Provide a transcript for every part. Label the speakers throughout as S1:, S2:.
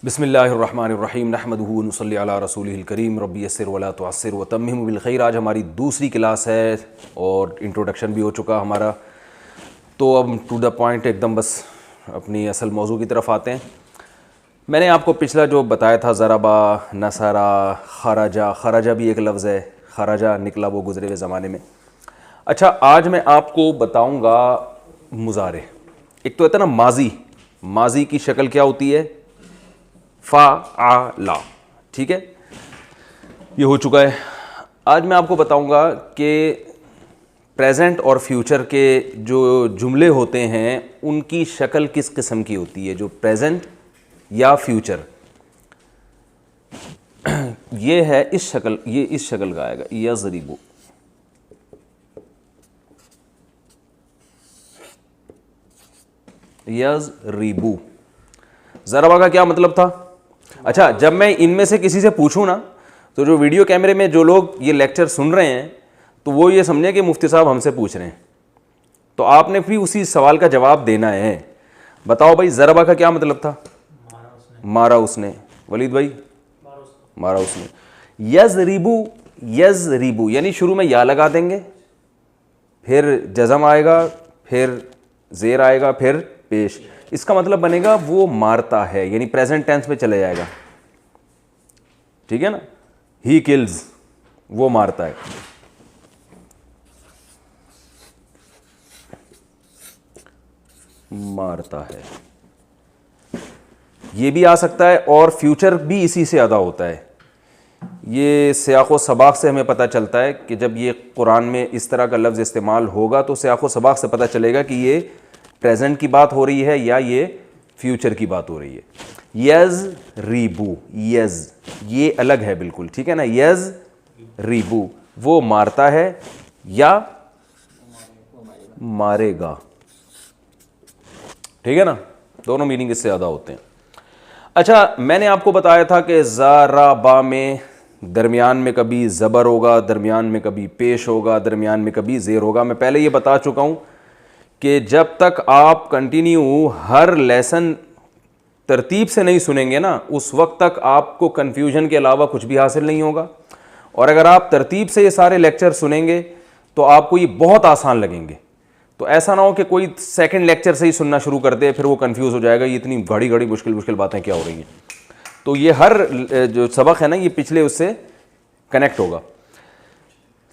S1: बिस्मिल्लाहिर्रहमानिर्रहीम नहमदुहु व नुसल्ली अला रसूलिहिल करीम रब्बि यस्सिर वला तुअस्सिर व तम्मिम बिल खैर। आज हमारी दूसरी क्लास है और इंट्रोडक्शन भी हो चुका हमारा, तो अब टू द पॉइंट एकदम बस अपनी असल मौजू की तरफ आते हैं। मैंने आपको पिछला जो बताया था ज़रबा, नसरा, खराजा, खराजा भी एक लफ्ज़ है, खराजा निकला वो गुज़रे हुए ज़माने में। अच्छा, आज मैं आपको बताऊँगा मुज़ारे। एक तो होता है ना माजी, माजी की शक्ल क्या होती है, फ़अला, ठीक है, ये हो चुका है। आज मैं आपको बताऊंगा कि प्रेजेंट और फ्यूचर के जो जुमले होते हैं उनकी शक्ल किस किस्म की होती है, जो प्रेजेंट या फ्यूचर। ये है इस शक्ल, ये इस शक्ल का आएगा, यज़रिबु, यज़रिबु। ज़रबा का क्या मतलब था? अच्छा, जब मैं इनमें से किसी से पूछूं ना, तो जो वीडियो कैमरे में जो लोग ये लेक्चर सुन रहे हैं तो वो ये समझे कि मुफ्ती साहब हमसे पूछ रहे हैं, तो आपने भी उसी सवाल का जवाब देना है। बताओ भाई, ज़रबा का क्या मतलब था? मारा उसने। वलीद भाई, मारा उसने। यज़रिबु, यज़रिबु यानी शुरू में या लगा देंगे, फिर जज़म आएगा, फिर ज़ेर आएगा, फिर पेश। इसका मतलब बनेगा वो मारता है, यानी प्रेजेंट टेंस में चले जाएगा, ठीक है ना। ही किल्स, वो मारता है। मारता है, ये भी आ सकता है, और फ्यूचर भी इसी से अदा होता है। ये सियाक़ो सबाक़ से हमें पता चलता है कि जब ये कुरान में इस तरह का लफ्ज़ इस्तेमाल होगा तो सियाक़ो सबाक़ से पता चलेगा कि ये प्रेजेंट की बात हो रही है या ये फ्यूचर की बात हो रही है। यज़रिबु, यज़ ये अलग है बिल्कुल, ठीक है ना। यज़रिबु वो मारता है या मारेगा, ठीक है ना, दोनों मीनिंग इससे ज़्यादा होते हैं। अच्छा, मैंने आपको बताया था कि ज़रबा में दरमियान में कभी ज़बर होगा, दरमियान में कभी पेश होगा, दरमियान में कभी ज़ेर होगा। मैं पहले ये बता चुका हूँ कि जब तक आप कंटिन्यू हर लेसन तरतीब से नहीं सुनेंगे ना, उस वक्त तक आपको कन्फ्यूजन के अलावा कुछ भी हासिल नहीं होगा। और अगर आप तरतीब से ये सारे लेक्चर सुनेंगे तो आपको ये बहुत आसान लगेंगे। तो ऐसा ना हो कि कोई सेकंड लेक्चर से ही सुनना शुरू कर दे, फिर वो कंफ्यूज हो जाएगा, ये इतनी घड़ी घड़ी मुश्किल मुश्किल बातें क्या हो रही हैं। तो ये हर जो सबक है ना, ये पिछले उससे कनेक्ट होगा।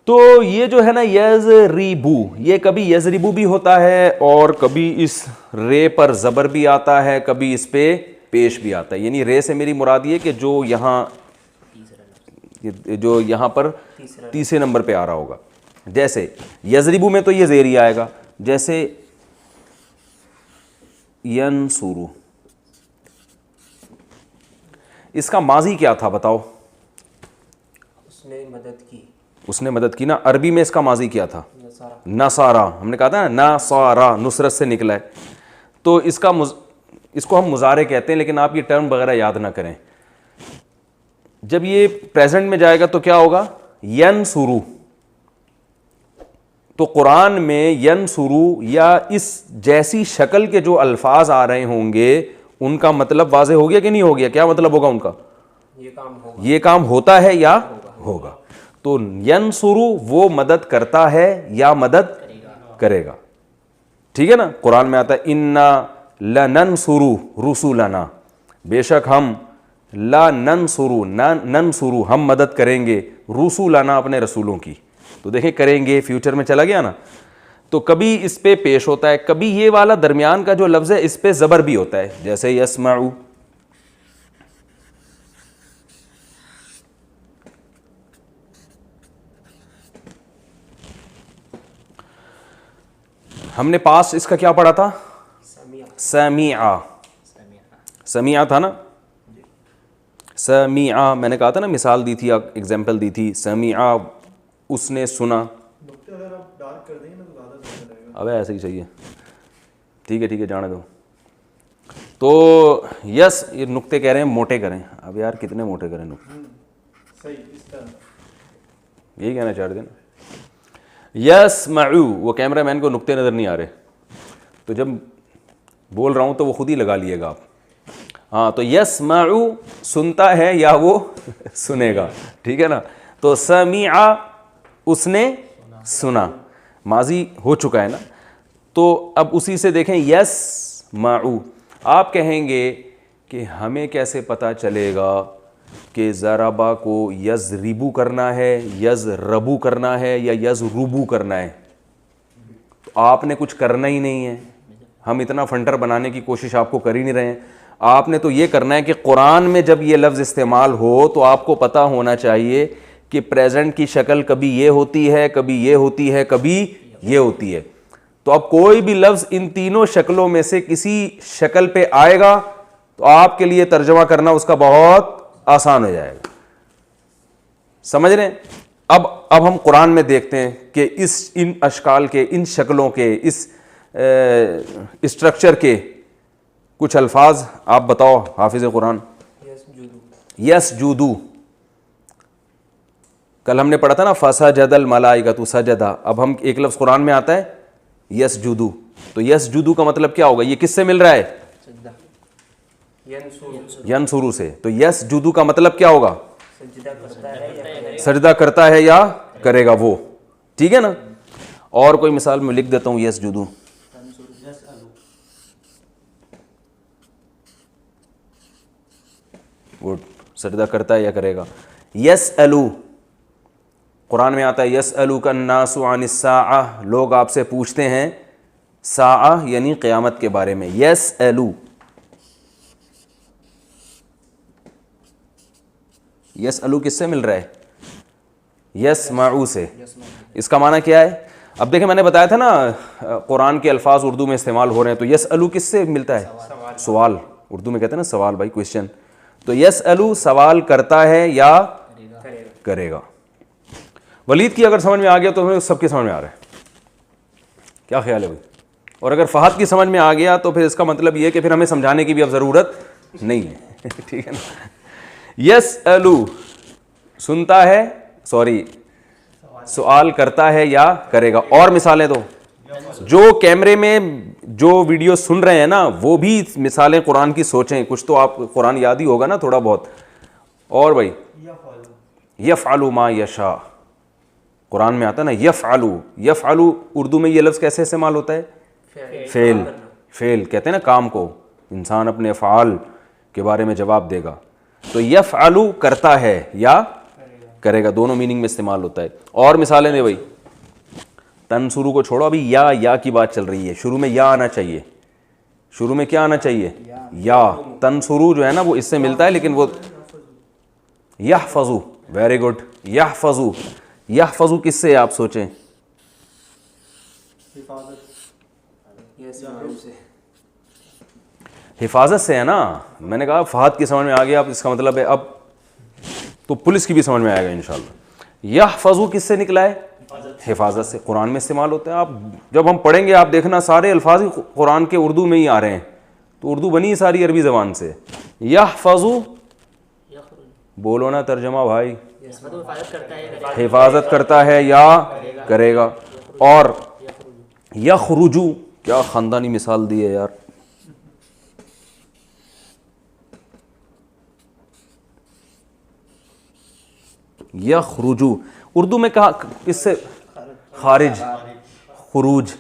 S1: तो ये जो है ना यज़रिबु, ये कभी यज़रिबु भी होता है और कभी इस रे पर ज़बर भी आता है, कभी इस पे पेश भी आता है। यानी रे से मेरी मुराद ये कि जो यहाँ पर तीसरे नंबर पे आ रहा होगा। जैसे यज़रिबु में तो ये ज़ेर ही आएगा, जैसे यनसुरु, इसका माजी क्या था बताओ?
S2: उसने मदद की,
S1: उसने मदद की ना। अरबी में इसका माजी क्या था? नसारा। हमने कहा था ना, नसारा नुसरत से निकला है। तो इसको हम मुजारे कहते हैं, लेकिन आप ये टर्म वगैरह याद ना करें। जब ये प्रेजेंट में जाएगा तो क्या होगा? यनसुरु। तो कुरान में यनसुरु या इस जैसी शक्ल के जो अल्फाज आ रहे होंगे उनका मतलब वाज़े हो गया कि नहीं हो गया? क्या मतलब होगा उनका? ये काम होता है या होगा। तो यनसुरु वो मदद करता है या मदद करेगा, ठीक है ना। कुरान में आता है इन्ना लनंसुरु रुसुलना, बेशक हम लनंसुरु, नंसुरु हम मदद करेंगे, रुसुलना अपने रसूलों की। तो देखें, करेंगे फ्यूचर में चला गया ना। तो कभी इस पे पेश होता है, कभी ये वाला दरमियान का जो लफ्ज़ है इस पे ज़बर भी होता है, जैसे यसमाउ। हमने पास इसका क्या पढ़ा था? समीआ, समीआ था ना। समीआ मैंने कहा था ना, मिसाल दी थी, एग्जाम्पल दी थी। समीआ उसने सुना।
S2: अगर आप डार्क कर देंगे ना तो ज़्यादा बेहतर रहेगा।
S1: अब ऐसे ही चाहिए, ठीक है ठीक है, जाने दो। तो यस, ये नुक्ते कह रहे हैं मोटे करें। अब यार कितने मोटे करें नुक्ते?
S2: सही, इस तरह
S1: यही कहना चाह रहे थे ना। यसमऊ, वो कैमरा मैन को नुक्ते नज़र नहीं आ रहे, तो जब बोल रहा हूँ तो वो खुद ही लगा लिएगा आप। हाँ, तो यस्मउ सुनता है या वो सुनेगा, ठीक है ना। तो समीआ उसने सुना, माजी हो चुका है ना। तो अब उसी से देखें यस्मउ, आप कहेंगे कि हमें कैसे पता चलेगा कि ज़राबा को यज़रिबू करना है, यज़रबू करना है या यज़रुबू करना है। तो आपने कुछ करना ही नहीं है, हम इतना फंटर बनाने की कोशिश आपको कर ही नहीं रहे हैं। आपने तो ये करना है कि कुरान में जब ये लफ्ज़ इस्तेमाल हो तो आपको पता होना चाहिए कि प्रेजेंट की शक्ल कभी ये होती है, कभी ये होती है, कभी ये होती है। तो अब कोई भी लफ्ज़ इन तीनों शक्लों में से किसी शक्ल पे आएगा तो आपके लिए तर्जमा करना उसका बहुत आसान हो जाएगा। समझ रहे हैं? अब हम कुरान में देखते हैं कि इन अशकाल के, इन शक्लों के, इस स्ट्रक्चर के कुछ अल्फाज आप बताओ हाफिज़ कुरान। यसजुदू, कल हमने पढ़ा था ना फसजदल मलाइकतु सजदा। अब हम एक लफ्ज़ कुरान में आता है यसजुदू, तो यसजुदू का मतलब क्या होगा? ये किससे मिल रहा है? यनसुरू से। तो यसजुदू का मतलब क्या होगा? सजदा करता है या करेगा वो, ठीक है ना। और कोई मिसाल में लिख देता हूं यसजुदू। गुड, सजदा करता है या करेगा। यसअलू, कुरान में आता है यसअलू कन्नासु अनिस्साअह, लोग आपसे पूछते हैं साअह यानी क़यामत के बारे में। यसअलू, यसअलू किससे मिल रहा है? यस्मउ से। इसका माना क्या है? अब देखें, मैंने बताया था ना कुरान के अल्फाज उर्दू में इस्तेमाल हो रहे हैं, तो यसअलू किससे मिलता है? सवाल, उर्दू में कहते हैं ना सवाल, भाई क्वेश्चन। तो यसअलू सवाल करता है या करेगा। वलीद की अगर समझ में आ गया तो सबके समझ में आ रहा है, क्या ख्याल है भाई? और अगर फहद की समझ में आ गया तो फिर इसका मतलब ये है कि फिर हमें समझाने की भी अब ज़रूरत नहीं है ठीक है ना। यसअलू सुनता है, सॉरी सवाल करता है या करेगा। और मिसालें दो, जो कैमरे में जो वीडियो सुन रहे हैं ना वो भी मिसालें कुरान की सोचें, कुछ तो आप कुरान याद ही होगा ना थोड़ा बहुत। और भाई यफ़अलु मा यशा, कुरान में आता है ना यफ़अलु। यफ़अलु उर्दू में ये लफ्ज़ कैसे इस्तेमाल होता है? फेल, फेल कहते हैं ना काम को, इंसान अपने अफ़आल के बारे में जवाब देगा। तो यफ़अलु करता है या करेगा, दोनों मीनिंग में इस्तेमाल होता है। और मिसालें दे भाई। तनसुरू को छोड़ो, अभी या की बात चल रही है। शुरू में या आना चाहिए, शुरू में क्या आना चाहिए? या। तनसुरू जो है ना वो इससे मिलता है, लेकिन वो यहफ़ज़ु, वेरी गुड, यहफ़ज़ु। यहफ़ज़ु किससे आप सोचें? हिफाजत से है ना। मैंने कहा फहद की समझ में आ गया, अब इसका मतलब है अब तो पुलिस की भी समझ में आएगा इंशाल्लाह। यहफ़ज़ु किससे निकला है? हिफाजत से। कुरान में इस्तेमाल होते हैं। आप जब हम पढ़ेंगे आप देखना सारे अल्फाज ही कुरान के उर्दू में ही आ रहे हैं, तो उर्दू बनी सारी अरबी ज़बान से। यहफ़ज़ु बोलो ना तर्जमा भाई। हिफाजत करता है या करेगा। और यख़रुजु, क्या ख़ानदानी मिसाल दी है यार। यख़रुजु उर्दू में कहा किससे? खारिज, खुरूज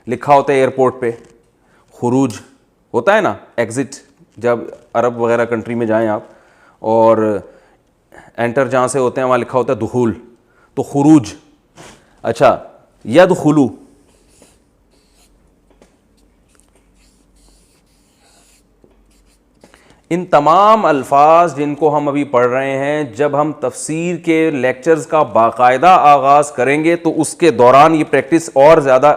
S1: लिखा होता है एयरपोर्ट पे, खुरूज होता है ना, एग्ज़िट। जब अरब वगैरह कंट्री में जाएं आप और एंटर जहाँ से होते हैं वहाँ लिखा होता है दुखूल, तो खुरूज। अच्छा, यदखुलू, इन तमाम अल्फाज जिनको हम अभी पढ़ रहे हैं, जब हम तफसीर के लेक्चर्स का बाकायदा आगाज़ करेंगे तो उसके दौरान ये प्रैक्टिस और ज़्यादा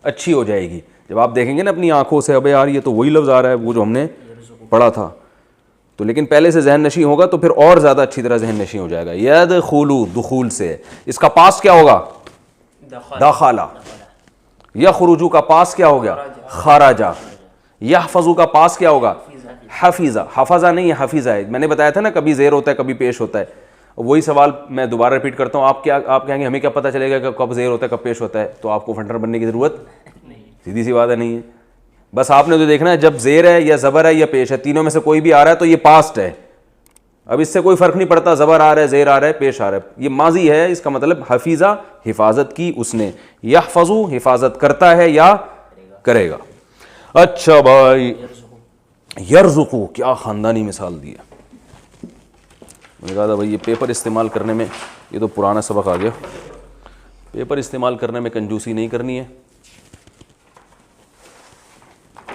S1: अच्छी हो जाएगी। जब आप देखेंगे ना अपनी आंखों से, अबे यार ये तो वही लफ्ज़ आ रहा है वो जो हमने पढ़ा था, तो लेकिन पहले से जहन नशी होगा तो फिर और ज़्यादा अच्छी तरह जहन नशी हो जाएगा। यदखुलू, दुखूल से। इसका पास क्या होगा? दाखला। यख़रुजू का पास क्या हो गया? खराजा। यहफ़ज़ु का पास क्या होगा? हफीज़ा। हफाजा नहीं है, हफीज़ा है। मैंने बताया था ना कभी ज़ेर होता है कभी पेश होता है। वही सवाल मैं दोबारा रिपीट करता हूँ। आप कहेंगे हमें क्या पता चलेगा कि कब ज़ेर होता है कब पेश होता है? तो आपको फंटर बनने की ज़रूरत नहीं, सीधी सी बात है, नहीं है। बस आपने तो देखना है जब जेर है या ज़बर है या पेश है, तीनों में से कोई भी आ रहा है तो ये पास्ट है। अब इससे कोई फर्क नहीं पड़ता ज़बर आ रहा है, जेर आ रहा है, पेश आ रहा है, ये माजी है। इसका मतलब हफीज़ा हिफाजत की उसने, यहफज़ु हिफाजत करता है या करेगा। अच्छा भाई, यरज़ुक़ु, क्या ख़ानदानी मिसाल दी है। मैंने कहा था भाई ये पेपर इस्तेमाल करने में, ये तो पुराना सबक आ गया, पेपर इस्तेमाल करने में कंजूसी नहीं करनी है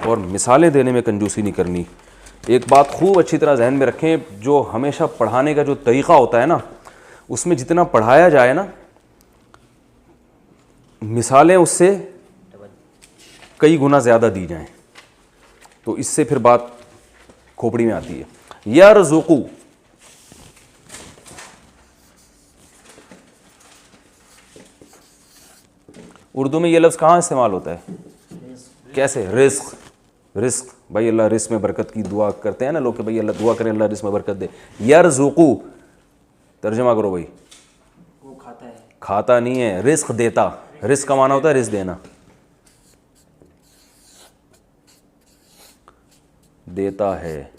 S1: और मिसालें देने में कंजूसी नहीं करनी। एक बात खूब अच्छी तरह जहन में रखें, जो हमेशा पढ़ाने का जो तरीक़ा होता है ना, उसमें जितना पढ़ाया जाए ना, मिसालें उससे कई गुना ज़्यादा दी जाएं, तो इससे फिर बात खोपड़ी में आती है। यरज़ुक़ु, उर्दू में ये लफ्ज़ कहाँ इस्तेमाल होता है, कैसे? रिस्क, रिस्क भाई, अल्लाह रिस्क में बरकत की दुआ करते हैं ना लोग कि भाई अल्लाह दुआ करें अल्लाह रिस्क में बरकत दे। यरज़ुक़ु तर्जुमा करो भाई,
S3: वो खाता है,
S1: खाता नहीं है, रिस्क देता। रिस्क का माना होता है रिस्क देना, देता है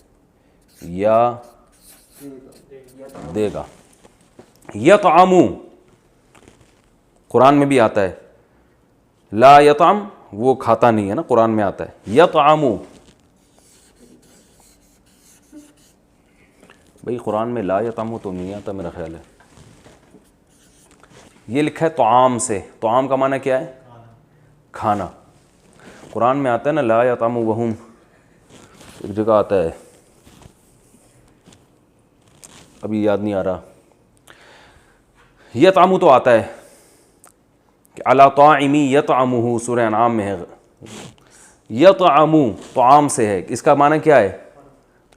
S1: या देगा। यतअमु कुरान में भी आता है, ला यतअम वो खाता नहीं है ना, कुरान में आता है। यतअमु भाई कुरान में ला यतअमु तो नहीं आता मेरा ख्याल है, ये लिखा है तआम से। तआम का माना क्या है? खाना। कुरान में आता है ना ला यतअमु वहुम, एक जगह आता है, अभी याद नहीं आ रहा। यतअमु तो आता है कि अला ताइमी यतअमुहु, सूरह अनआम में है। यतअमु तआम से है, इसका माना क्या है?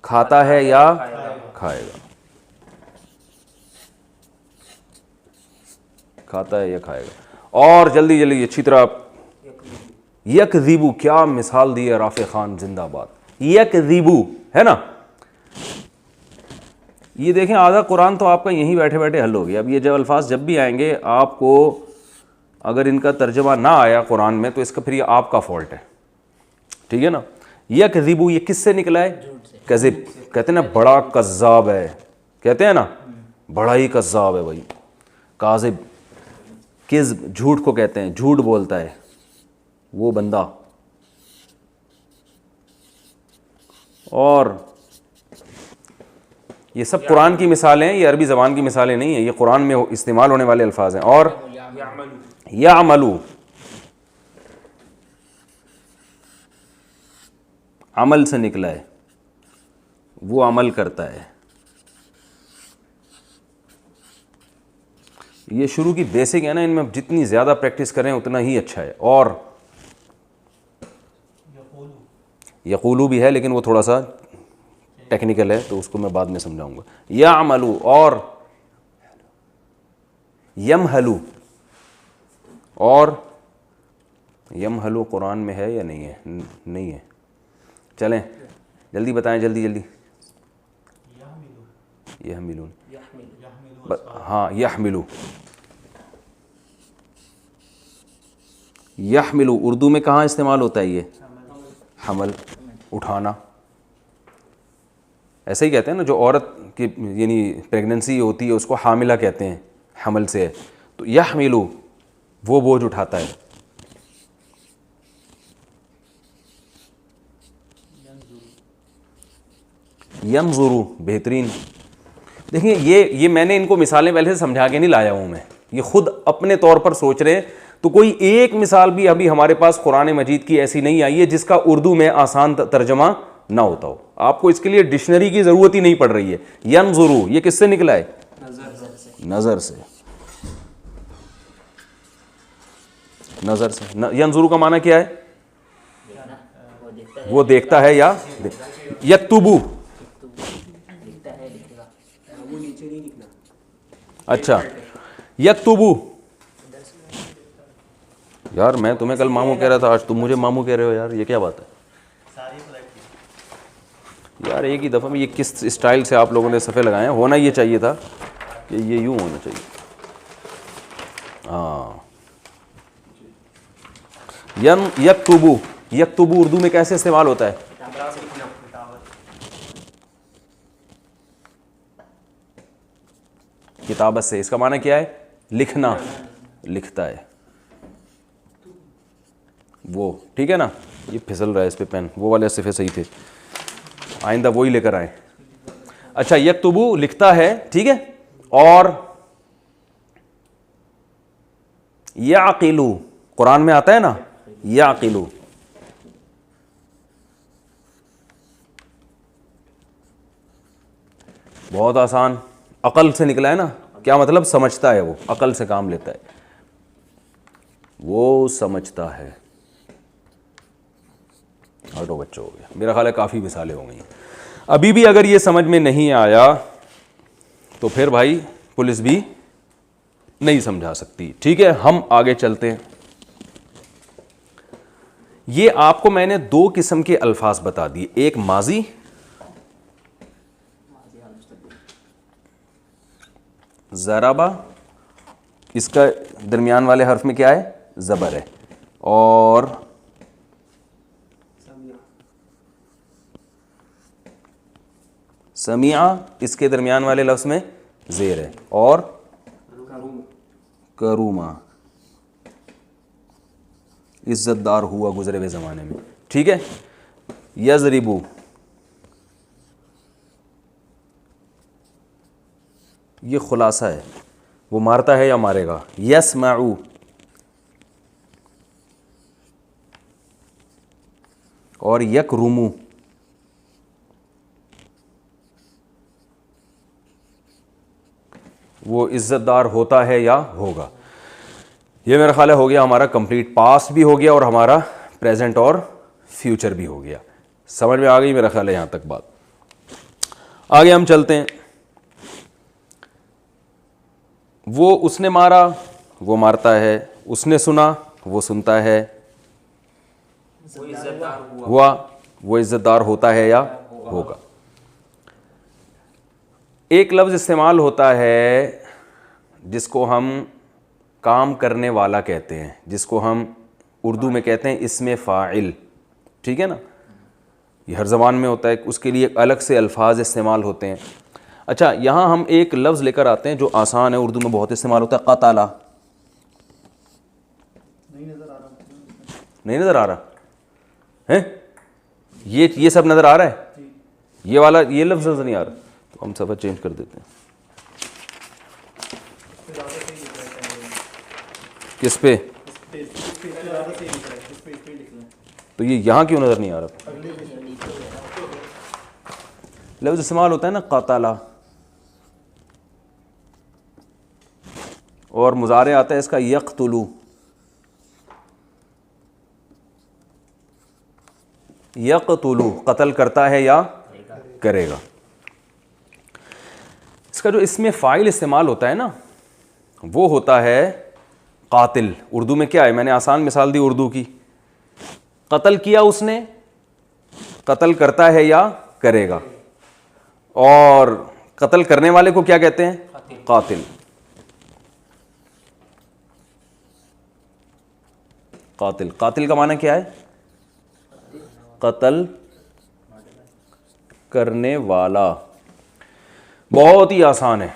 S1: खाता है या खाएगा, खाता है या खाएगा। और जल्दी जल्दी अच्छी तरह, यकज़िबु, क्या मिसाल दी है राफ़े खान जिंदाबाद। यकज़िबु है ना, ये देखें आधा कुरान तो आपका यहीं बैठे बैठे हल हो गया। अब ये जब अल्फाज जब भी आएंगे आपको, अगर इनका तर्जमा ना आया कुरान में तो इसका फिर ये आपका फॉल्ट है, ठीक है ना। यकज़िबु ये किससे निकला है? कज़िब, कहते हैं ना बड़ा कज़्ज़ाब है, कहते हैं ना बड़ा ही कज़्ज़ाब है भाई, काज़िब, किज़्ब झूठ को कहते हैं, झूठ बोलता है वो बंदा। और ये सब कुरान की मिसालें हैं, ये अरबी ज़बान की मिसालें नहीं हैं, ये कुरान में इस्तेमाल होने वाले अल्फाज हैं। और यामलू, अमल से निकला है, वो अमल करता है। ये शुरू की बेसिक है ना, इनमें जितनी ज़्यादा प्रैक्टिस करें उतना ही अच्छा है। और यक़ूलू भी है लेकिन वो थोड़ा सा टेक्निकल है तो उसको मैं बाद में समझाऊंगा। यामलू और यमहलू, और यमहलू कुरान में है या नहीं है? नहीं है। चलें जल्दी बताएं, जल्दी जल्दी। यहमिलून, हाँ यहमिलू, यहमिलू उर्दू में कहाँ इस्तेमाल होता है? ये हमल, उठाना, ऐसे ही कहते हैं ना, जो औरत की यानी प्रेगनेंसी होती है उसको हामिला कहते हैं, हमल से है। तो यहमिलू वो बोझ उठाता है। यंजुरु बेहतरीन। देखिए ये मैंने इनको मिसालें पहले से समझा के नहीं लाया हूँ मैं, ये खुद अपने तौर पर सोच रहे हैं। तो कोई एक मिसाल भी अभी हमारे पास कुरान मजीद की ऐसी नहीं आई है जिसका उर्दू में आसान तर्जमा ना होता हो। आपको इसके लिए डिक्शनरी की ज़रूरत ही नहीं पड़ रही है। यंजुरु ये किससे निकला है? नज़र से, नज़र से। यंजुरु का माना क्या है? वो देखता है या यक्तुबु, अच्छा यक्तुबु। यार मैं तुम्हें कल मामू कह रहा था, आज तुम मुझे मामू कह रहे हो यार, ये क्या बात है यार? एक ही दफ़ा में ये किस स्टाइल से आप लोगों ने सफ़े लगाए हैं? होना ये चाहिए था कि ये यूँ होना चाहिए। हाँ यक्तुबु यक्तुबू उर्दू में कैसे इस्तेमाल होता है? किताबत से। इसका माना क्या है? लिखना, लिखता है वो, ठीक है ना। ये फिसल रहा है इस पे पेन, वो वाले सिफे सही थे, आइंदा वही लेकर आए। अच्छा, यक्तुबू लिखता है, ठीक है। और याकिलू कुरान में आता है ना, याकिलू, बहुत आसान, अकल से निकला है ना। क्या मतलब? समझता है वो, अकल से काम लेता है, वो समझता है। हटो बच्चों, हो गया मेरा ख्याल है, काफ़ी मिसालें हो गई। अभी भी अगर ये समझ में नहीं आया तो फिर भाई पुलिस भी नहीं समझा सकती, ठीक है। हम आगे चलते हैं। ये आपको मैंने दो किस्म के अल्फाज बता दिए, एक माजी, ज़राबा, इसका दरमियान वाले हर्फ में क्या है? ज़बर है। और समिया, इसके दरमियान वाले लफ्ज़ में ज़ेर है। और करूमा, इज्जतदार हुआ गुजरे हुए ज़माने में, ठीक है। यज़रिबू, ये खुलासा है, वो मारता है या मारेगा। यस्माउ, और यकरुमु, वो इज्जतदार होता है या होगा। ये मेरा ख्याल है हो गया हमारा कंप्लीट, पास्ट भी हो गया और हमारा प्रेजेंट और फ्यूचर भी हो गया। समझ में आ गई मेरा ख्याल है यहां तक बात। आगे हम चलते हैं। वो उसने मारा, वो मारता है। उसने सुना, वो सुनता है।
S3: वो इज्जतदार
S1: हुआ, वो इज्जतदार होता है या होगा। एक लफ्ज़ इस्तेमाल होता है जिसको हम काम करने वाला कहते हैं, जिसको हम उर्दू में कहते हैं इसमें फ़ाइल, ठीक है ना। ये हर ज़बान में होता है, उसके लिए अलग से अल्फाज इस्तेमाल होते हैं। अच्छा, यहाँ हम एक लफ्ज़ लेकर आते हैं जो आसान है, उर्दू में बहुत इस्तेमाल होता है, क़तला।
S2: नहीं नजर आ रहा,
S1: नहीं नज़र आ रहा है? ये सब नज़र आ रहा है? ये वाला, ये लफ्ज़ नज़र नहीं आ रहा, तो हम सफ़र चेंज कर देते हैं। किस पे? तो ये यहाँ क्यों नज़र नहीं आ रहा? लफ्ज़ इस्तेमाल होता है ना क़तला, और मुज़ारे आता है इसका यक़्तुलू। यक़्तुलू कत्ल करता है या करेगा। इसका जो इसमें फ़ाइल इस्तेमाल होता है ना, वो होता है कातिल। उर्दू में क्या है? मैंने आसान मिसाल दी उर्दू की। कत्ल किया उसने, कत्ल करता है या करेगा। और कत्ल करने वाले को क्या कहते हैं? कातिल। कातिल, कातिल का माना क्या है? कत्ल करने वाला। बहुत ही आसान है।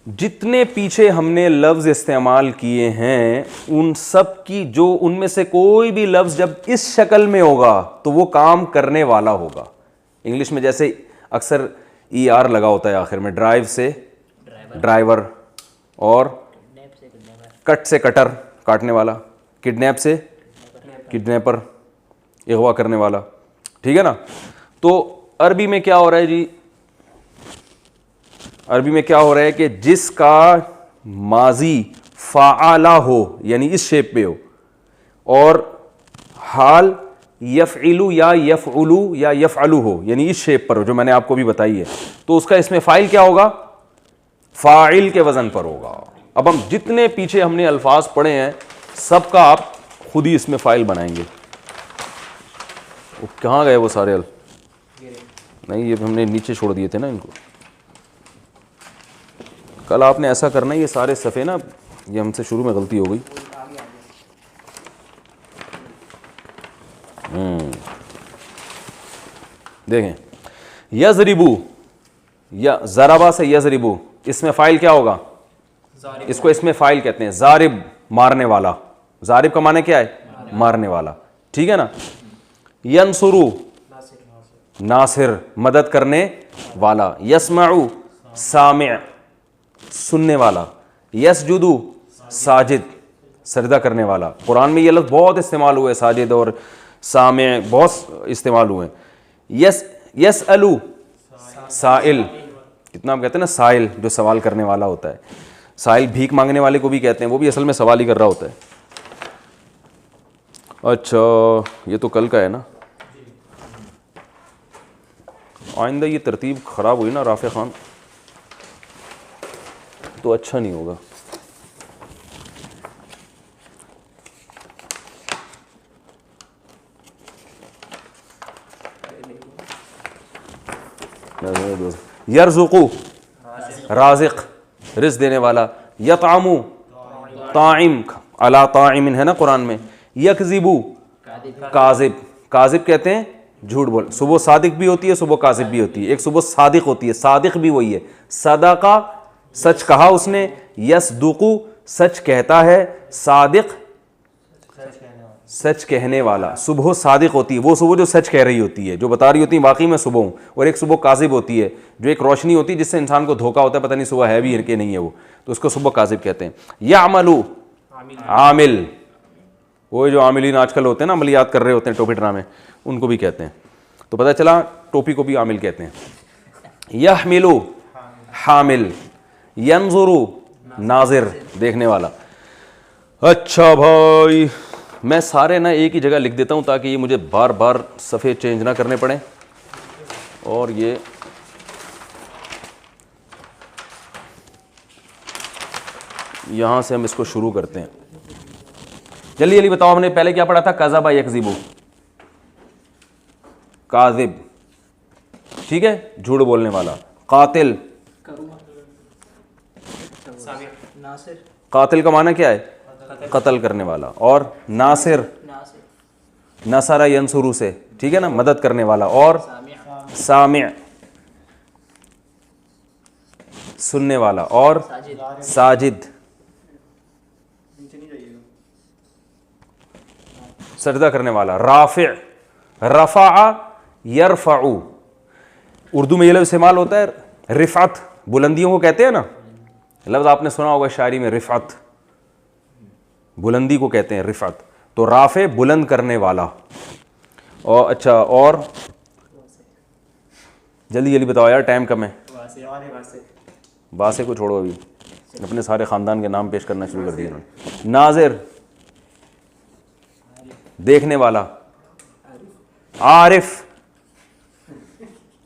S1: जितने पीछे हमने लफ्ज़ इस्तेमाल किए हैं उन सब की, जो उनमें से कोई भी लफ्ज़ जब इस शक्ल में होगा तो वो काम करने वाला होगा। इंग्लिश में जैसे अक्सर ER लगा होता है आखिर में, ड्राइव से ड्राइवर, और कट से कटर, काटने वाला, किडनैप से किडनैपर, अगवा करने वाला, ठीक है ना। तो अरबी में क्या हो रहा है जी? अरबी में क्या हो रहा है कि जिसका माजी फ़ाअला हो, यानी इस शेप पे हो, और हाल यफ़इलु या यफ़उलु या यफ़अलु हो, यानी इस शेप पर हो, जो मैंने आपको भी बताई है, तो उसका इसमें फ़ाइल क्या होगा? फ़ाइल के वज़न पर होगा। अब हम जितने पीछे हमने अल्फाज पढ़े हैं सबका आप खुद ही इसमें फ़ाइल बनाएंगे। वो कहाँ गए वो सारे नहीं, ये हमने नीचे छोड़ दिए थे ना इनको। कल आपने ऐसा करना है, ये सारे सफ़े ना, ये हमसे शुरू में गलती हो गई। देखें, यजरिबू या ज़राबा से यजरिबू, इसमें फ़ाइल क्या होगा? इसको इसमें फ़ाइल कहते हैं। ज़ारिब मारने वाला, ज़ारिब का माने क्या है? मारने वाला, ठीक है ना। यंसुरु नासिर मदद करने वाला। यस्मउ सामिअ सुनने वाला। यसजुदु साजिद सजदा करने वाला। कुरान में ये लफ्ज़ बहुत इस्तेमाल हुए, साजिद और सामिअ बहुत इस्तेमाल हुए। यसअलु साइल, कितना आप कहते हैं ना साइल, जो सवाल करने वाला होता है। साइल भीख मांगने वाले को भी कहते हैं, वो भी असल में सवाल ही कर रहा होता है। अच्छा, ये तो कल का है ना। आइंदा ये तरतीब ख़राब हुई ना राफ़े ख़ान, तो अच्छा नहीं होगा। यरज़ुक़ु राज़िक़ रिज़्क़ देने वाला। यतअमु ताइम अला ताइमिन है ना कुरान में। यकज़िबु काज़िब, काज़िब कहते हैं झूठ बोल। सुबह सादिक भी होती है, सुबह काज़िब भी होती है। एक सुबह सादिक होती है, सादिक भी वही है। सदाका सच कहा उसने। यसदुकु सच कहता है। सादिक सच कहने वाला। सुबह सादिक होती है, वो सुबह जो सच कह रही होती है, जो बता रही होती है वाकई में सुबह हूँ। और एक सुबह काज़िब होती है, जो एक रोशनी होती है जिससे इंसान को धोखा होता है, पता नहीं सुबह है भी कि नहीं है वो, तो उसको सुबह काज़िब कहते हैं। यामलु आमिल, वो जो आमिलीन आजकल होते हैं ना, अमलियात कर रहे होते हैं टोपी ड्रामे, उनको भी कहते हैं। तो पता चला टोपी को भी आमिल कहते हैं। यहमिलु हामिल। यंजुरु नाजिर देखने वाला। अच्छा भाई, मैं सारे ना एक ही जगह लिख देता हूँ ताकि ये मुझे बार बार सफ़े चेंज ना करने पड़े। और ये यहाँ से हम इसको शुरू करते हैं। जल्दी जल्दी बताओ, हमने पहले क्या पढ़ा था? कज़बा यकज़िबु, काज़िब, ठीक है, झूठ बोलने वाला। कातिल, कातिल का माना क्या है? कत्ल करने वाला। और नासिर, नसरा यंसुरु से, ठीक है ना, मदद करने वाला। और सामिअ सुनने वाला। और साजिद सजदा करने वाला। राफिअ रफ़ा यरफ़उ, उर्दू में ये लफ्ज़ इस्तेमाल होता है रिफ़अत, बुलंदियों को कहते हैं ना। लफ्ज़ आपने सुना होगा शायरी में, रिफ़अत बुलंदी को कहते हैं रिफ़अत। तो राफ़े बुलंद करने वाला। और अच्छा, और जल्दी जल्दी बताओ यार, टाइम कम है। बासे को छोड़ो, अभी अपने सारे ख़ानदान के नाम पेश करना शुरू कर दिए उन्होंने। नाज़िर देखने वाला। आरिफ,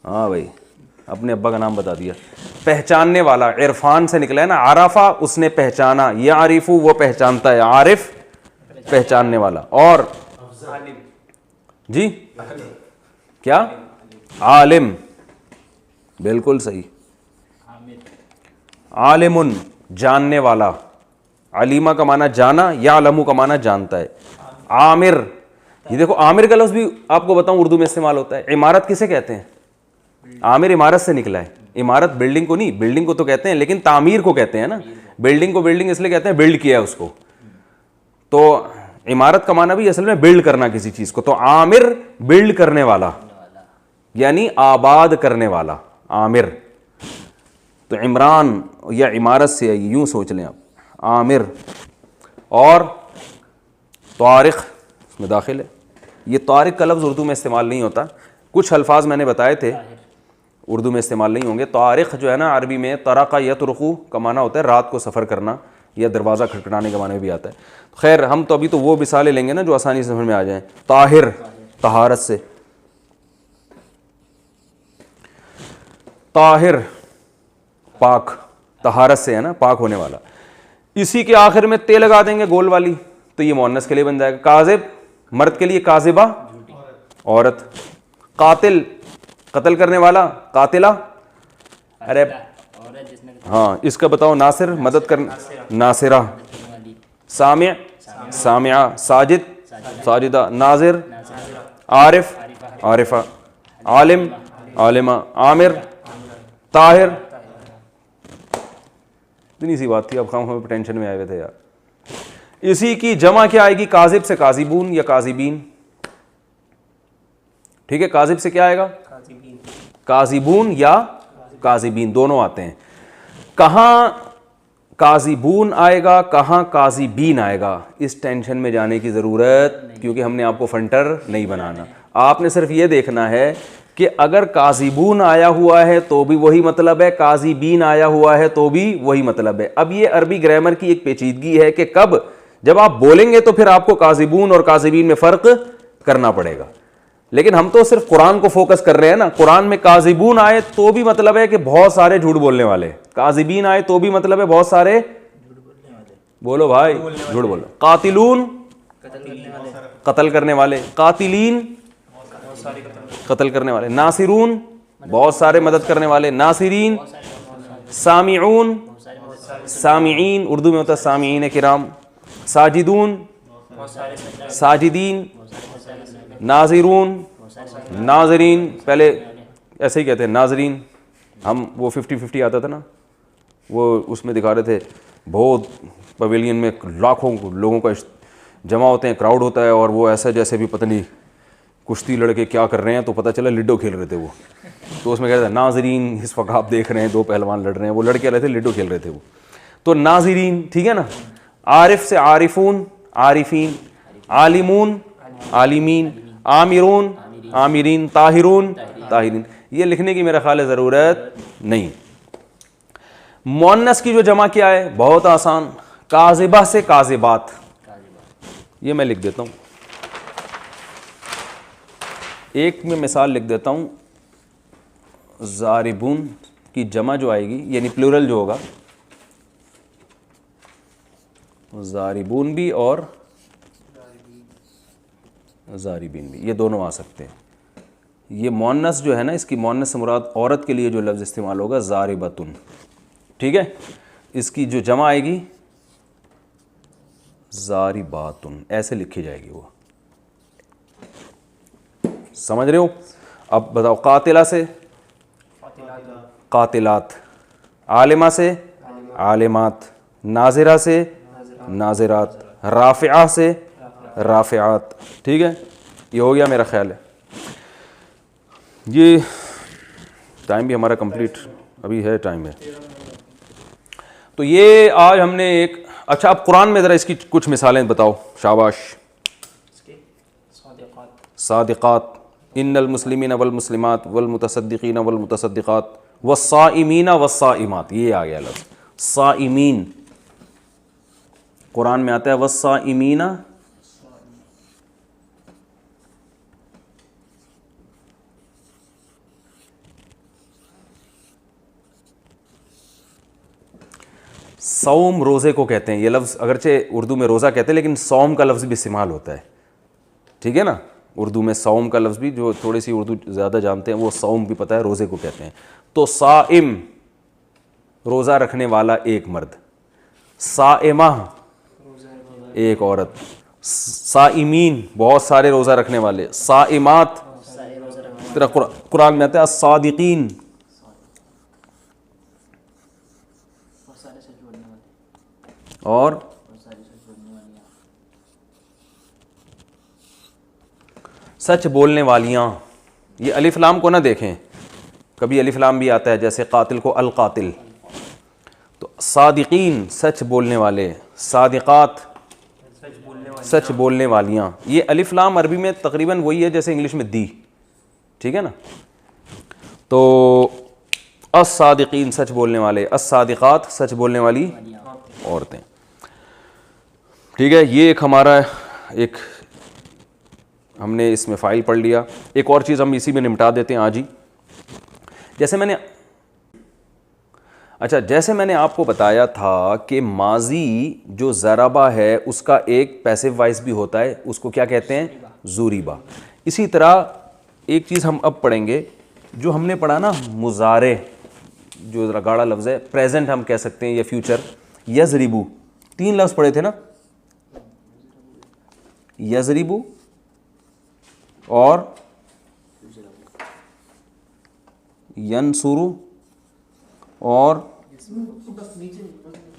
S1: हाँ भाई, अपने अब्बा का नाम बता दिया। पहचानने वाला, इरफान से निकला है ना, आराफा उसने पहचाना, ये आरिफू वो पहचानता है, आरिफ पहचानने वाला। और जी क्या? आलिम, बिल्कुल सही। आलिमुन जानने वाला। अलीमा का माना जाना, या अलमू का माना जानता है। आमिर, ये देखो आमिर का लफ्ज़ भी आपको बताऊं उर्दू में इस्तेमाल होता है। इमारत किसे कहते हैं? आमिर इमारत से निकला है। इमारत बिल्डिंग को नहीं, बिल्डिंग को तो कहते हैं लेकिन तामीर को कहते हैं ना। बिल्डिंग को बिल्डिंग इसलिए कहते हैं, बिल्ड किया है उसको। तो इमारत का माना भी असल में बिल्ड करना किसी चीज़ को। तो आमिर बिल्ड करने वाला, यानी आबाद करने वाला, आमिर। तो इमरान या इमारत से आई, यूँ सोच लें आप, आमिर। और तारिक में दाखिल है। ये तारिक का लफ्ज़ उर्दू में इस्तेमाल नहीं होता। कुछ अल्फाज मैंने बताए थे उर्दू में इस्तेमाल नहीं होंगे। तारिक जो है ना, अरबी में तराका यतरुकु का माना होता है रात को सफ़र करना, या दरवाज़ा खटखटाने के माने में भी आता है। खैर, हम तो अभी तो वो मिसालें लेंगे ना जो आसानी से समझ में आ जाएं। ताहिर, तहारत से। ताहिर पाक, तहारत से है ना, पाक होने वाला। इसी के आखिर में ते लगा देंगे गोल वाली, तो ये मुअन्नस के लिए बन जाएगा। काज़िब मर्द के लिए, काज़िबा औरत। कातिल कत्ल करने वाला, कातिला। अरे हाँ, इसका बताओ। नासिर मदद कर, नासिरा। सामिअ सामिआ। साजिद साजिदा। नाजिर आरिफ आरिफा। आलिम, आलिमा, आमिर, ताहिर। इतनी सी बात थी, अब हम टेंशन में आए हुए थे यार। इसी की जमा क्या आएगी? काजिब से काजिबून या काजिबीन। ठीक है, काजिब से क्या आएगा?
S3: काजिबीन।
S1: काजिबून या काजिबीन, दोनों आते हैं। कहां काजिबून आएगा, कहां काजिबीन आएगा, इस टेंशन में जाने की जरूरत, क्योंकि हमने आपको फंटर नहीं बनाना। आपने सिर्फ ये देखना है कि अगर काजिबून आया हुआ है तो भी वही मतलब है, काजिबीन आया हुआ है तो भी वही मतलब है। अब ये अरबी ग्रामर की एक पेचीदगी है कि कब जब आप बोलेंगे तो फिर आपको काजिबून और काजिबीन में फर्क करना पड़ेगा। लेकिन हम तो सिर्फ कुरान को फोकस कर रहे हैं ना। कुरान में काजिबून आए तो भी मतलब है कि बहुत सारे झूठ बोलने वाले, काजिबीन आए तो भी मतलब है बहुत सारे, बोलो भाई, झूठ बोलो। कातिलून, कत्ल करने वाले, कातिलीन, कत्ल करने वाले, नासिरून, बहुत सारे मदद करने वाले, नासिरीन, सामिऊन, सामिईन, उर्दू में होता है सामिईन किराम, साजिदून, साजिदीन, नाजिरून, नाजरीन, पहले ऐसे ही कहते हैं नाजरीन। हम वो 50-50 आता था ना, वो उसमें दिखा रहे थे बहुत पवेलियन में लाखों लोगों का जमा होते हैं, क्राउड होता है, और वो ऐसा जैसे भी पता नहीं कुश्ती लड़के क्या कर रहे हैं, तो पता चला लिडो खेल रहे थे वो। तो उसमें कहते हैं नाजरीन, इस वक्त आप देख रहे हैं 2 पहलवान लड़ रहे हैं, वो लड़के रहे थे, लिडो खेल रहे थे वो। तो नाजरीन, ठीक है ना। आरिफ से आरिफून, आरिफीन, आलिमून, आलिमीन, आमिरून, आमिरीन, ताहिरून, ताहिरीन। ये लिखने की मेरा ख्याल है ज़रूरत नहीं। मुअन्नस की जो जमा क्या है, बहुत आसान, काजिबा से काजिबात। ये मैं लिख देता हूँ, एक में मिसाल लिख देता हूँ। ज़ारिबून की जमा जो आएगी, यानी प्लूरल जो होगा, ज़ारिबून भी और ज़ारिबीन भी, ये दोनों आ सकते हैं। ये मुअन्नस जो है ना, इसकी मुअन्नस से मुराद औरत के लिए जो लफ्ज़ इस्तेमाल होगा ज़ारिबतुन, ठीक है। इसकी जो जमा आएगी ज़ारिबातुन, ऐसे लिखी जाएगी वो, समझ रहे हो। अब बताओ, कातिला से कातिलात, आलिमा से आलिमात, नाजिरा से नाजिरात, राफ़िआ से राफ़िआत, ठीक है। ये हो गया मेरा ख्याल है। ये टाइम भी हमारा कंप्लीट अभी है, टाइम है। तो ये आज हमने एक, अच्छा अब कुरान में ज़रा इसकी कुछ मिसालें बताओ, शाबाश। सादिक़ात, इन्नल मुस्लिमीन वल मुस्लिमात वल मुतसद्दिक़ीन वल मुतसद्दिक़ात वस्साइमीन वस्साइमात, ये आ गया लफ्ज़ साइमीन। कुरान में आता है वस्साइमीना, सौम रोज़े को कहते हैं। ये लफ्ज़ अगरचे उर्दू में रोज़ा कहते हैं, लेकिन सौम का लफ्ज़ भी इस्तेमाल होता है, ठीक है ना। उर्दू में सौम का लफ्ज़ भी, जो थोड़ी सी उर्दू ज़्यादा जानते हैं वो सौम भी पता है, रोज़े को कहते हैं। तो साइम, रोज़ा रखने वाला एक मर्द, साइमा, एक औरत, साइमीन, बहुत सारे रोज़ा रखने वाले, साइमात, तेरा कुरान में आता है सादिकीन, और सच बोलने वालियाँ। ये अलिफ लाम को ना देखें, कभी अलिफ लाम भी आता है, जैसे कातिल को अल कातिल। तो सादिकीन, सच बोलने वाले, सादिक़ात, सच बोलने वालियाँ। ये अलिफ लाम अरबी में तकरीबन वही है जैसे इंग्लिश में दी, ठीक है ना। तो अस्सादिकीन, सच बोलने वाले, अस्सादिक़ात, सच बोलने वाली औरतें, ठीक है। ये एक हमारा एक हमने इसमें फ़ाइल पढ़ लिया। एक और चीज़ हम इसी में निपटा देते हैं आज ही। जैसे मैंने आपको बताया था कि माजी जो ज़राबा है उसका एक पैसिव वॉइस भी होता है, उसको क्या कहते हैं? ज़ुरिबा। इसी तरह एक चीज़ हम अब पढ़ेंगे, जो हमने पढ़ा ना मुज़ारे, जो ज़रा गाढ़ा लफ्ज़ है, प्रेजेंट हम कह सकते हैं या फ्यूचर। यज़रिबू, 3 लफ्ज़ पढ़े थे ना, यज़रिबू और यनसुरु और
S2: बस नीचे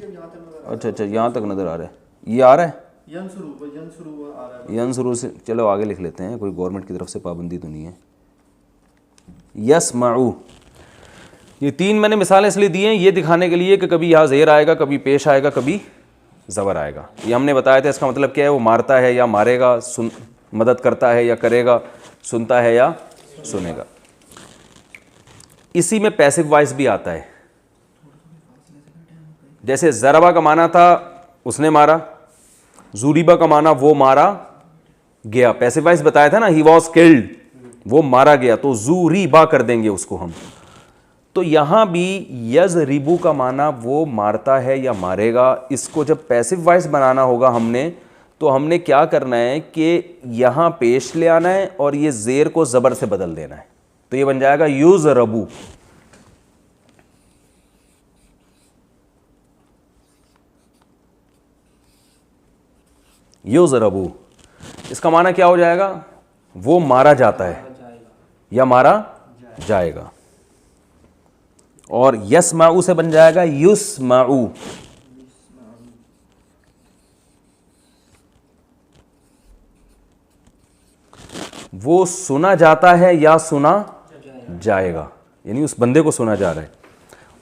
S2: यहाँ तक
S1: अच्छा यहाँ तक नज़र आ रहा है, ये आ रहा है
S2: यन शुरू आ रहा है।
S1: यनसुरु से, चलो आगे लिख लेते हैं, कोई गवर्नमेंट की तरफ से पाबंदी तो नहीं है। यस्मऊ, ये 3 मैंने मिसालें इसलिए दी हैं ये दिखाने के लिए कि कभी यहाँ ज़ेर आएगा, कभी पेश आएगा, कभी ज़बर आएगा। ये हमने बताया था, इसका मतलब क्या है, वो मारता है या मारेगा, मदद करता है या करेगा, सुनता है या सुनेगा। इसी में पैसिव वॉइस भी आता है, जैसे ज़रबा का माना था उसने मारा, ज़ुरिबा का माना वो मारा गया। पैसिव वॉइस बताया था ना, ही वॉज किल्ड, वो मारा गया, तो ज़ुरिबा कर देंगे उसको हम। तो यहां भी यज़रिबू का माना वो मारता है या मारेगा। इसको जब पैसिव वॉइस बनाना होगा हमने, तो हमने क्या करना है कि यहां पेश ले आना है और ये ज़ेर को ज़बर से बदल देना है, तो ये बन जाएगा युज़रबू। युज़रबू, इसका माना क्या हो जाएगा, वो मारा जाता है या मारा जाएगा। और यस्माऊ से बन जाएगा युस्माऊ। वो सुना जाता है या सुना जाएगा, यानी उस बंदे को सुना जा रहा है।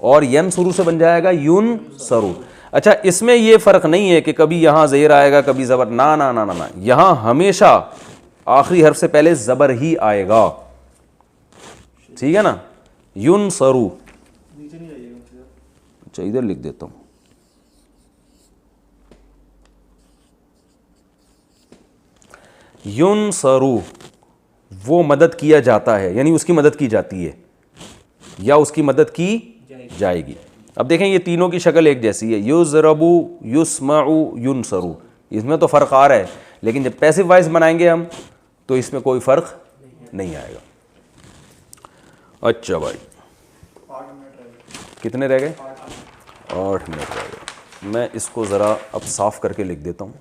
S1: और यन शुरू से बन जाएगा युन सरू। अच्छा, इसमें ये फ़र्क नहीं है कि कभी यहाँ ज़ेर आएगा कभी ज़बर, ना ना ना ना ना, यहाँ हमेशा आखिरी हर्फ से पहले ज़बर ही आएगा, ठीक है ना। युन सरू,
S2: नीचे नहीं जाइएगा।
S1: अच्छा इधर लिख देता हूँ, युन सरू, वो मदद किया जाता है, यानी उसकी मदद की जाती है या उसकी मदद की जाएगी। अब देखें ये तीनों की शक्ल एक जैसी है, युज़रबू, युस्मऊ, युनसरू, इसमें तो फ़र्क आ रहा है, लेकिन जब पैसिव वॉइस बनाएंगे हम तो इसमें कोई फ़र्क नहीं आएगा। अच्छा भाई,
S2: 8 मिनट रह गए।
S1: कितने रह गए? 8 मिनट रह गए। मैं इसको ज़रा अब साफ़ करके लिख देता हूँ,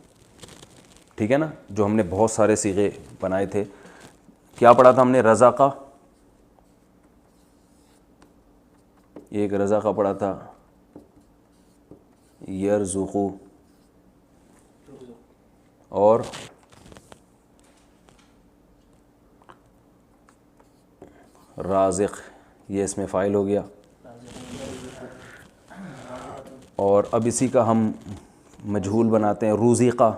S1: ठीक है ना। जो हमने बहुत सारे सीगे बनाए थे, क्या पढ़ा था हमने, रज़ा का, एक रज़ा का पढ़ा था, यरज़ुक़ु, और राज़िक़, ये इसमें फ़ाइल हो गया। और अब इसी का हम मजहूल बनाते हैं, रूज़िक़ा,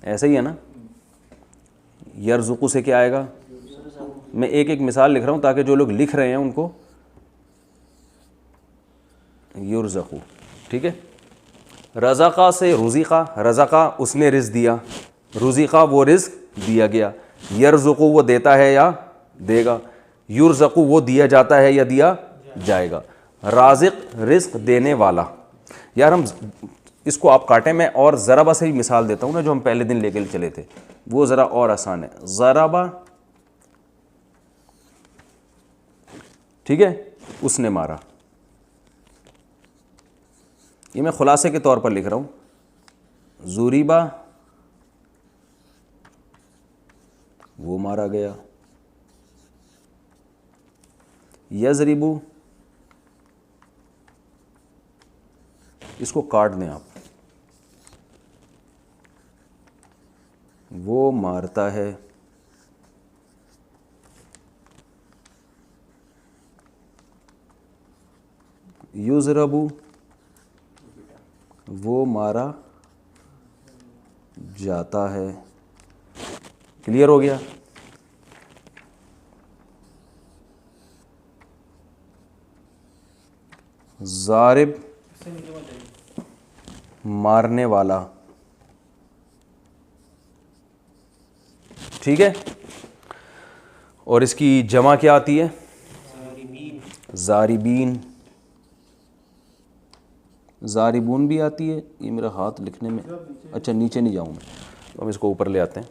S1: ऐसे ही है ना। यरज़ुक़ु से क्या आएगा, मैं एक एक मिसाल लिख रहा हूँ ताकि जो लोग लिख रहे हैं उनको, युरज़क़ु, ठीक है। रज़क़ा से रुज़िक़ा, रज़क़ा उसने रिज़्क़ दिया, रुज़िक़ा वो रिज़्क़ दिया गया, यरज़ुक़ु वो देता है या देगा, युरज़क़ु वो दिया जाता है या दिया जाएगा, राज़िक़ रिज़्क़ देने वाला। यार हम इसको आप काटें, मैं और ज़रबा से ही मिसाल देता हूँ ना, जो हम पहले दिन लेके चले थे, वो ज़रा और आसान है। ज़रबा, ठीक है, उसने मारा। ये मैं खुलासे के तौर पर लिख रहा हूँ। ज़ुरिबा, वो मारा गया। यज़रिबु, इसको काट दें आप, वो मारता है। युज़रबु, वो मारा जाता है। क्लियर हो गया। ज़ारिब, मारने वाला, ठीक है। और इसकी जमा क्या आती है, ज़ारिबीन, ज़ारिबून भी आती है। ये मेरा हाथ लिखने में, अच्छा नीचे नहीं जाऊँ मैं, तो हम इसको ऊपर ले आते हैं।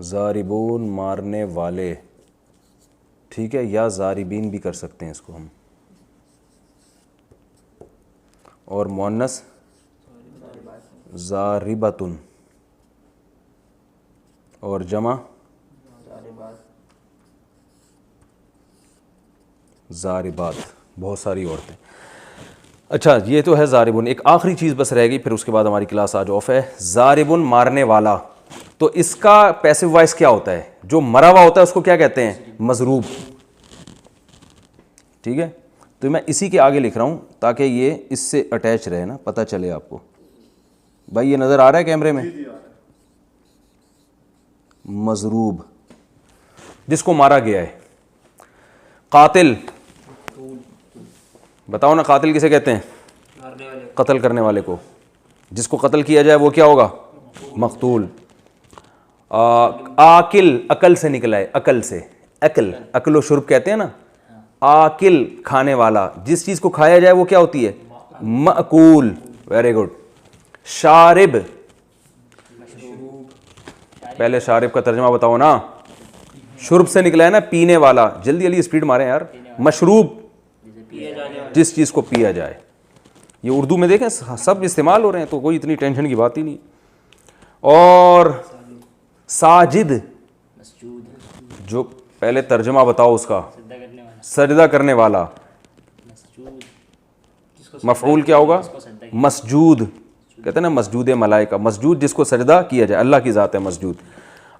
S1: ज़ारिबून, मारने वाले, ठीक है, या ज़ारिबीन भी कर सकते हैं इसको हम। मोन्नस ज़ारिबतुन और जमा ज़ारिबात, बहुत सारी औरतें। अच्छा, ये तो है ज़ारिबुन। एक आखिरी चीज़ बस रह गई, फिर उसके बाद हमारी क्लास आज ऑफ है। ज़ारिबुन मारने वाला, तो इसका पैसिव वॉइस क्या होता है? जो मरा हुआ होता है उसको क्या कहते हैं? मजरूब। ठीक है, तो मैं इसी के आगे लिख रहा हूं ताकि ये इससे अटैच रहे ना, पता चले आपको। भाई ये नज़र आ रहा है कैमरे में? मजरूब, जिसको मारा गया है। कातिल, बताओ ना, कातिल किसे कहते हैं?
S3: मारने वाले
S1: कत्ल करने वाले को। जिसको कत्ल किया जाए वो क्या होगा? मकतूल। आकिल, अकल से निकला है, अकल से, अकल, अकलो शुर्ब कहते हैं ना। आकिल, खाने वाला, जिस चीज़ को खाया जाए वो क्या होती है? मअकूल। Very good. शारिब, पहले शारिब का तर्जमा बताओ ना। शुर्ब से निकला है ना, पीने वाला। जल्दी जल्दी स्पीड मारें यार। मशरूब,
S3: पिए जाने वाले
S1: जिस चीज़ को पिया जाए। ये उर्दू में देखें सब इस्तेमाल हो रहे हैं, तो कोई इतनी टेंशन की बात ही नहीं। और साजिद,
S3: मसजूद
S1: जो पहले तर्जमा बताओ उसका।
S3: सजदा करने वाला
S1: सजदा करने वाला।
S3: मसजूद जिसको
S1: मफऊल क्या होगा?
S3: जिसको सजदा
S1: मसजूद, कहते हैं ना मसजूद मलाइका, मसजूद जिसको सजदा किया जाए, अल्लाह की ज़ात है मसजूद।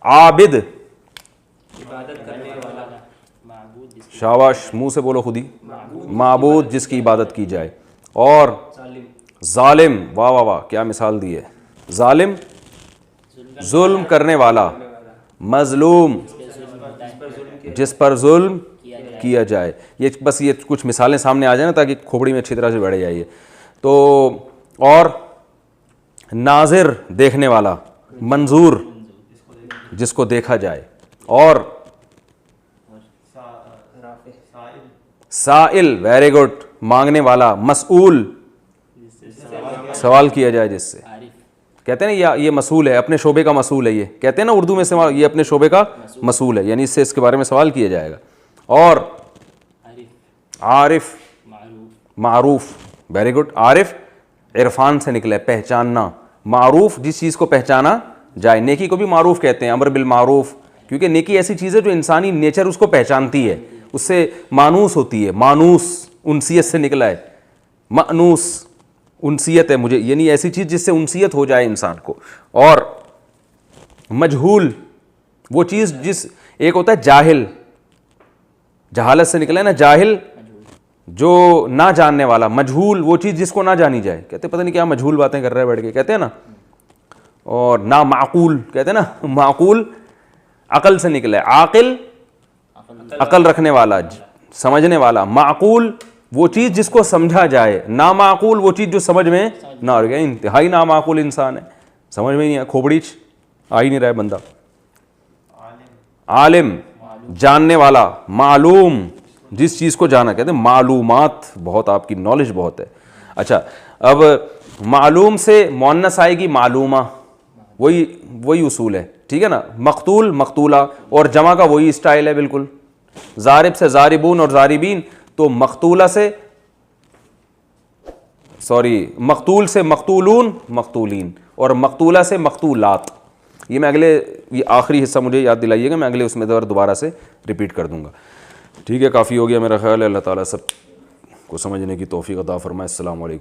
S1: आबिद,
S3: इबादत करने वाला माबूद जिसको
S1: शाबाश, मुंह से बोलो खुद ही। माबूद, जिसकी इबादत की जाए। और
S3: जालिम
S1: जालिम, वाह वाह वाह, क्या मिसाल दी है। जालिम, जुल्म करने वाला। मजलूम, जिस पर जुल्म किया जाए। ये बस ये कुछ मिसालें सामने आ जाए ना, ताकि खोपड़ी में अच्छी तरह से बैठ जाइए। तो और नाजिर, देखने वाला। मंजूर, जिसको देखा जाए। और साइल, वेरी गुड, मांगने वाला। मसऊल, सवाल किया जाए जिससे।
S3: आरिफ
S1: कहते हैं ना ये मसूल है, अपने शोबे का मसूल है। ये कहते हैं ना उर्दू में इस्तेमाल, ये अपने शोबे का मसूल है, यानी इससे इसके बारे में सवाल किया जाएगा। और
S3: आरिफ
S1: आरिफ,
S3: मारूफ
S1: मारूफ, वेरी गुड। आरिफ इरफान से निकला है, पहचानना। मारूफ, जिस चीज़ को पहचाना जाए। नेकी को भी मारूफ कहते हैं, अमर बिल मारूफ, क्योंकि नेकी ऐसी चीज़ है जो इंसानी नेचर उसको पहचानती है, उससे मानूस होती है। मानूस उनसियत से निकला है। मानूस उनसियत है मुझे, यानी ऐसी चीज़ जिससे उनसियत हो जाए इंसान को। और मजहूल, वो चीज़ जिस, एक होता है जाहिल, जहालत से निकला है ना, जाहिल जो ना जानने वाला। मजहूल, वो चीज़ जिसको ना जानी जाए। कहते पता नहीं क्या मजहूल बातें कर रहे हैं बैठ के, कहते हैं ना। और ना माकूल, कहते हैं ना, माकूल अकल से निकला है। आकिल, अकल रखने वाला, समझने वाला। माकूल, वो चीज़ जिसको समझा जाए। ना माकूल, वो चीज़ जो समझ में ना आ गया। इंतहाई ना माकूल इंसान है, समझ में ही नहीं है, खोपड़ी आ ही नहीं रहा है बंदा। आलिम, जानने वाला। मालूम, जिस चीज़ को जाना, कहते हैं मालूमात, बहुत आपकी नॉलेज बहुत है। अच्छा, अब मालूम से मोन्नस आएगी मालूमा, वही उसूल है, ठीक है ना। मकतूल, मकतूला, और जमा का वही स्टाइल है बिल्कुल। जारिब से जारिबून और जारिबीन, तो मकतूला से, सॉरी, मकतूल से मकतूलून, मकतूलीन, और मकतूला से मकतूलात। ये मैं अगले, ये आखिरी हिस्सा मुझे याद दिलाइएगा, मैं अगले उसमें दोबारा से रिपीट कर दूंगा। ठीक है, काफ़ी हो गया मेरा ख्याल है। अल्लाह ताला सब को समझने की तौफीक अता फरमाए। अस्सलाम वालेकुम।